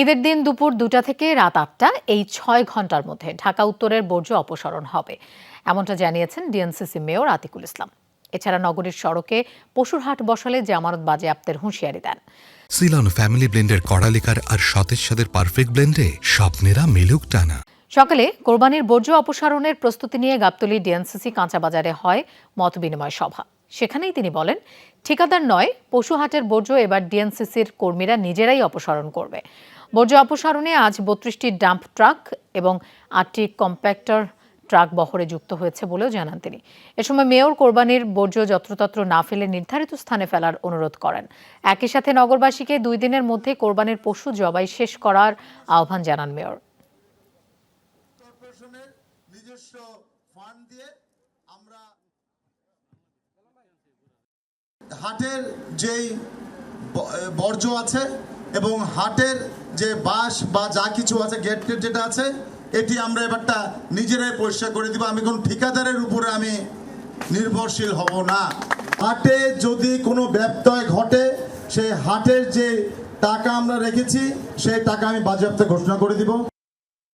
ঈদের দিন দুপুর 2টা থেকে রাত 8টা এই 6 ঘন্টার মধ্যে ঢাকা উত্তরের বর্জ্য অপসারণ হবে, এমনটা জানিয়েছেন ডিএনসিসি মেয়র আতিকুল ইসলাম। এছাড়া নগরীর সড়কে পশুর হাট বসালে জামানত বাজেয়াপ্তের হুঁশিয়ারি দেন। সিলন ফ্যামিলি ব্লেন্ডের কড়ালিকার আর সতেজ সাদের পারফেক্ট ব্লেন্ডে স্বপ্নেরা মিলুক টানা। সকালে কোরবানির বর্জ্য অপসারণের প্রস্তুতি নিয়ে গাবতলী ডিএনসিসি কাঁচাবাজারে হয় মত বিনিময় সভা। সেখানেই তিনি বলেন, ঠিকাদার নয়, পশু হাটের বর্জ্য এবার ডিএনসিসির কর্মীরা নিজেরাই অপসারণ করবে। বর্জ্য অপসারণে আজ 32টি ডাম্প ট্রাক এবং 8টি কম্প্যাক্টর ট্রাক বহরে যুক্ত হয়েছে বলেও জানান তিনি। এ সময় মেয়র কোরবানির বর্জ্য যত্রতত্র না ফেলে নির্ধারিত স্থানে ফেলার অনুরোধ করেন। একই সাথে নগরবাসীকে 2 দিনের মধ্যে কোরবানির পশু জবাই শেষ করার আহ্বান জানান মেয়র। নিজস্ব ফান্ড দিয়ে আমরা হাটের যেই বর্জ্য আছে এবং হাটের যে বাঁশ বা যা কিছু আছে গেট যেটা আছে এটি আমরা এবারটা নিজেরাই পরিষ্কার করে দিব। আমি কোন ঠিকাদারের উপরে আমি নির্ভরশীল হব না। হাটে যদি কোনো ব্যত্যয় ঘটে সেই হাটের যে টাকা আমরা রেখেছি সেই টাকা আমি বাজেয়াপ্ত ঘোষণা করে দিব।